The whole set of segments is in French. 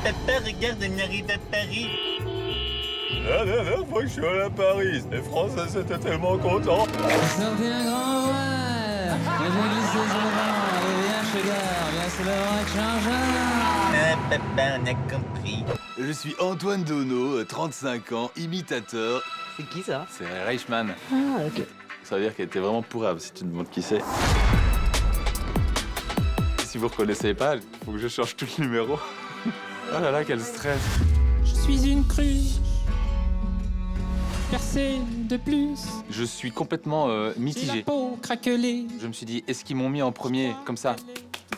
Papa, regarde, on arrive à Paris. La dernière fois que je suis allé à Paris, les Français étaient tellement contents. Sortez un grand verre, que j'ai glissé sur le banc, allez viens chez Gare, viens c'est le vrai changeant. Ah, papa, on a compris. Je suis Antoine Dono, 35 ans, imitateur. C'est qui ça? C'est Reichmann. Ah, ok. Ça veut dire qu'elle était vraiment pourrave si tu me demandes qui c'est. Si vous reconnaissez pas, il faut que je change tout le numéro. Oh là là, quel stress. Je suis une cruche, percée de plus, Je suis complètement j'ai la mitigé. peau craquelée. Je me suis dit, est-ce qu'ils m'ont mis en premier comme ça?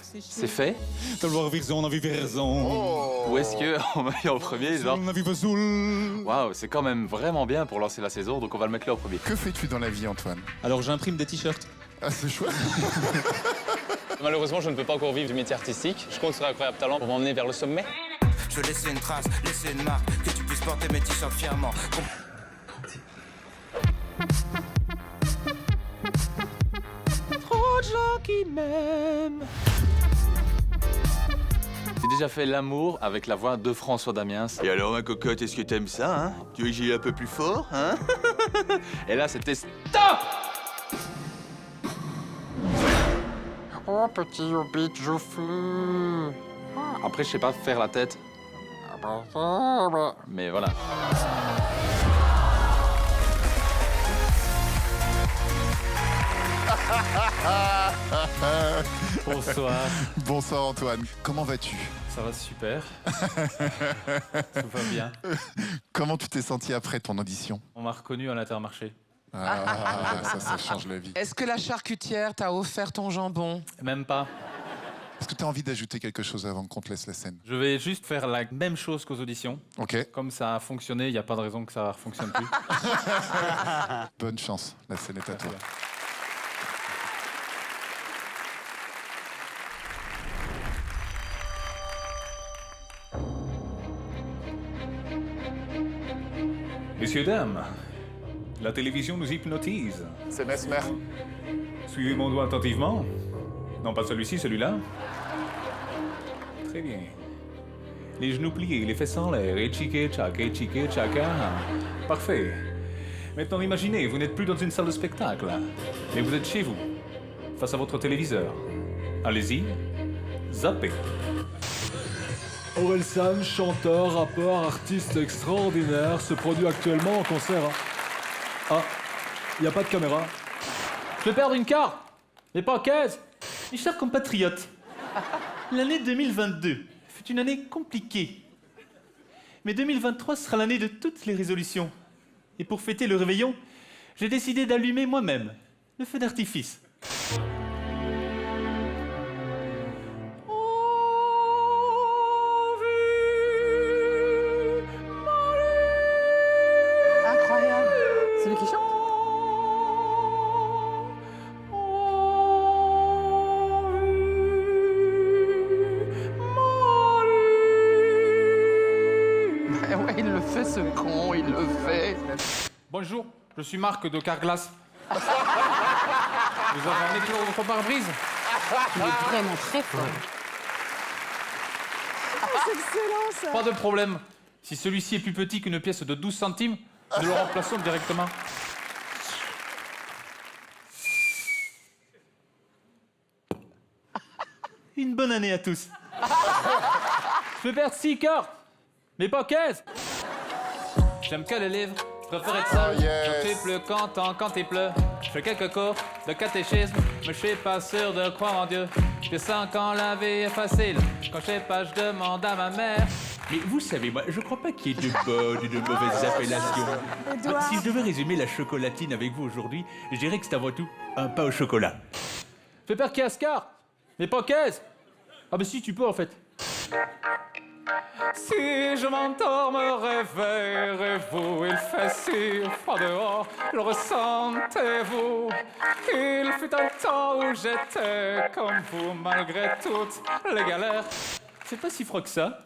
C'est fait? T'as vision, on a vu raison. Ou est-ce qu'on m'a mis en premier, genre... On a vu Vesoul. Waouh, c'est quand même vraiment bien pour lancer la saison, donc on va le mettre là en premier. Que fais-tu dans la vie, Antoine? Alors j'imprime des t-shirts. Ah, c'est chouette. Malheureusement, je ne peux pas encore vivre du métier artistique. Je compte sur Incroyable Talent pour m'emmener vers le sommet. Je veux laisser une trace, laisser une marque, que tu puisses porter mes t-shirts fièrement. Trop de gens qui m'aiment. J'ai déjà fait l'amour avec la voix de François Damiens. Et alors, ma cocotte, est-ce que t'aimes ça, hein? Tu veux que j'y aille un peu plus fort, hein? Et là, c'était stop! Oh petit hobbit joufflu. Après, je sais pas faire la tête, mais voilà. Bonsoir. Bonsoir, Antoine. Comment vas-tu? Ça va super. Tout va bien. Comment tu t'es senti après ton audition? On m'a reconnu à l'Intermarché. Ah, ça change la vie. Est-ce que la charcutière t'a offert ton jambon? Même pas. Est-ce que tu as envie d'ajouter quelque chose avant qu'on te laisse la scène? Je vais juste faire la même chose qu'aux auditions. Ok. Comme ça a fonctionné, il n'y a pas de raison que ça ne fonctionne plus. Bonne chance. La scène est à toi. Messieurs, dames, la télévision nous hypnotise. C'est Mesmer. Suivez mon doigt attentivement. Non, pas celui-ci, celui-là. Très bien. Les genoux pliés, les fesses en l'air, et chiqué, chaka. Parfait. Maintenant, imaginez, vous n'êtes plus dans une salle de spectacle, mais vous êtes chez vous, face à votre téléviseur. Allez-y, zappez. Orelsan, chanteur, rappeur, artiste extraordinaire, se produit actuellement en concert. Ah, il n'y a pas de caméra. Je vais perdre une carte, mais pas 15. Mes chers compatriotes, l'année 2022 fut une année compliquée. Mais 2023 sera l'année de toutes les résolutions. Et pour fêter le réveillon, j'ai décidé d'allumer moi-même le feu d'artifice. Incroyable. C'est lui qui chante? Ouais, il le fait ce con, il le fait. Bonjour, je suis Marc de Carglass. Vous avez un éclat au pare-brise? Il est vraiment très fort. Pas de problème. Si celui-ci est plus petit qu'une pièce de 12 centimes, nous le remplaçons directement. Une bonne année à tous. Je vais perdre 6 cartes, mais pas 15. J'aime que les livres, je préfère être seul. Oh, yes. Je suis plus content quand il pleut. Je fais quelques cours de catéchisme, mais je suis pas sûr de croire en Dieu. Je sens quand la vie est facile. Quand je sais pas, je demande à ma mère. Mais vous savez, moi, je crois pas qu'il y ait de bonnes ou de mauvaises appellations. Si je devais résumer la chocolatine avec vous aujourd'hui, je dirais que c'est avant tout un pain au chocolat. Fais peur Cascar, mais pas 15. Ah bah si, tu peux en fait. Si je m'endors, me réveillerez-vous. Il fait si froid dehors, le ressentez-vous. Il fut un temps où j'étais comme vous, malgré toutes les galères. C'est pas si froid que ça.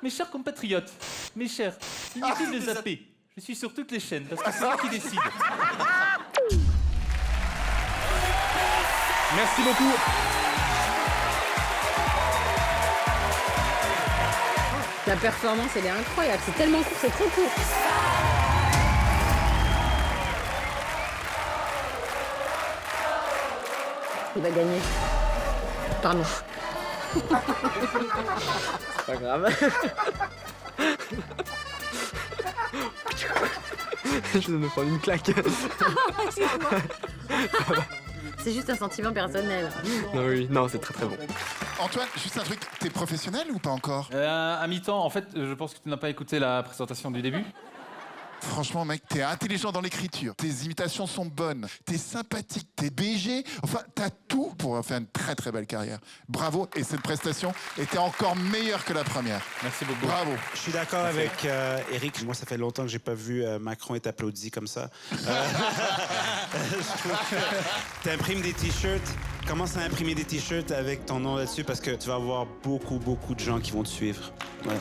Mes chers compatriotes, mes chers, inutile de zapper. Je suis sur toutes les chaînes parce que c'est moi qui décide. Merci beaucoup. La performance, elle est incroyable. C'est tellement court, c'est trop court. Il va gagner. Pardon. C'est pas grave. Je viens de me prendre une claque. C'est juste un sentiment personnel. Non, oui, non, c'est très très bon. Antoine, juste un truc, t'es professionnel ou pas encore? À mi-temps, en fait, je pense que tu n'as pas écouté la présentation du début. Franchement, mec, t'es intelligent dans l'écriture. Tes imitations sont bonnes. T'es sympathique. T'es BG. Enfin, t'as tout pour faire une très très belle carrière. Bravo. Et cette prestation était encore meilleure que la première. Merci beaucoup. Bravo. Je suis d'accord avec Eric. Moi, ça fait longtemps que j'ai pas vu Macron être applaudi comme ça. Je trouve que t'imprimes des t-shirts. Commence à imprimer des t-shirts avec ton nom là-dessus parce que tu vas avoir beaucoup de gens qui vont te suivre. Ouais.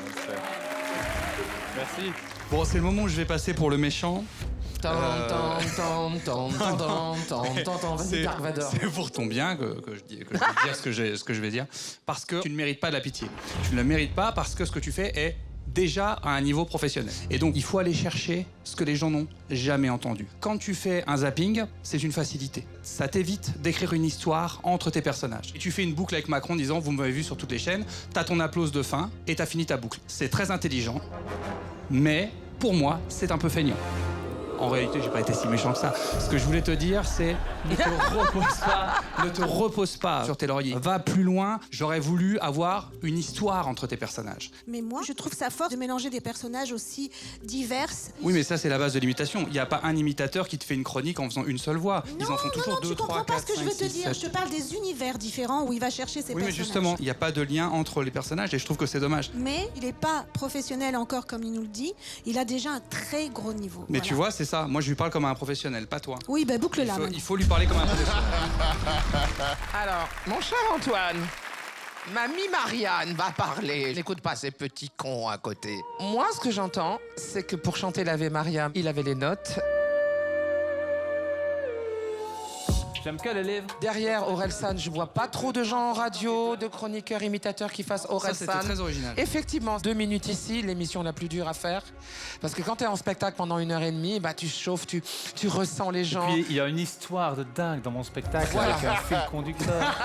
Merci. Bon, c'est le moment où je vais passer pour le méchant. Vas-y, Dark Vador. C'est pour ton bien que je vais dire ce que je vais dire. Parce que tu ne mérites pas de la pitié. Tu ne la mérites pas parce que ce que tu fais est déjà à un niveau professionnel. Et donc, il faut aller chercher ce que les gens n'ont jamais entendu. Quand tu fais un zapping, c'est une facilité. Ça t'évite d'écrire une histoire entre tes personnages. Et tu fais une boucle avec Macron en disant « Vous m'avez vu sur toutes les chaînes », t'as ton applause de fin et t'as fini ta boucle. C'est très intelligent, mais pour moi, c'est un peu feignant. En réalité, j'ai pas été si méchant que ça. Ce que je voulais te dire, c'est ne te repose pas sur tes lauriers. Va plus loin. J'aurais voulu avoir une histoire entre tes personnages. Mais moi, je trouve ça fort de mélanger des personnages aussi divers. Oui, mais ça, c'est la base de l'imitation. Il n'y a pas un imitateur qui te fait une chronique en faisant une seule voix. Ils en font toujours 2, 3, 4, 5, 6, 7. Tu comprends pas ce que je veux te dire. Je te parle des univers différents où il va chercher ses personnages. Oui, mais justement, il n'y a pas de lien entre les personnages et je trouve que c'est dommage. Mais il n'est pas professionnel encore, comme il nous le dit. Il a déjà un très gros niveau. Mais voilà. tu vois, c'est ça. Moi, je lui parle comme à un professionnel, pas toi. Oui, ben boucle-la. Il faut lui parler comme à un professionnel. Alors, mon cher Antoine, mamie Marianne va parler. N'écoute pas ces petits cons à côté. Moi, ce que j'entends, c'est que pour chanter l'Ave Maria, il avait les notes. J'aime quel élève? Derrière Orelsan, je vois pas trop de gens en radio, de chroniqueurs, imitateurs qui fassent Orelsan. Ça, c'était très original. Effectivement, 2 minutes ici, l'émission la plus dure à faire. Parce que quand t'es en spectacle pendant 1h30, bah, tu chauffes, tu ressens les gens. Et puis, il y a une histoire de dingue dans mon spectacle Voilà. avec un fil conducteur.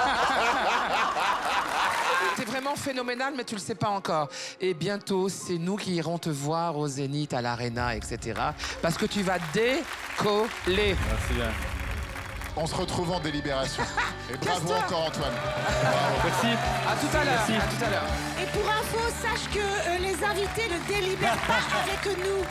T'es vraiment phénoménal, mais tu le sais pas encore. Et bientôt, c'est nous qui irons te voir au Zénith, à l'Arena, etc. Parce que tu vas décoller. Merci bien. On se retrouve en délibération. Et bravo encore, Antoine. Bravo. Merci. À tout à l'heure. À tout à l'heure. Et pour info, sache que les invités ne délibèrent pas avec nous.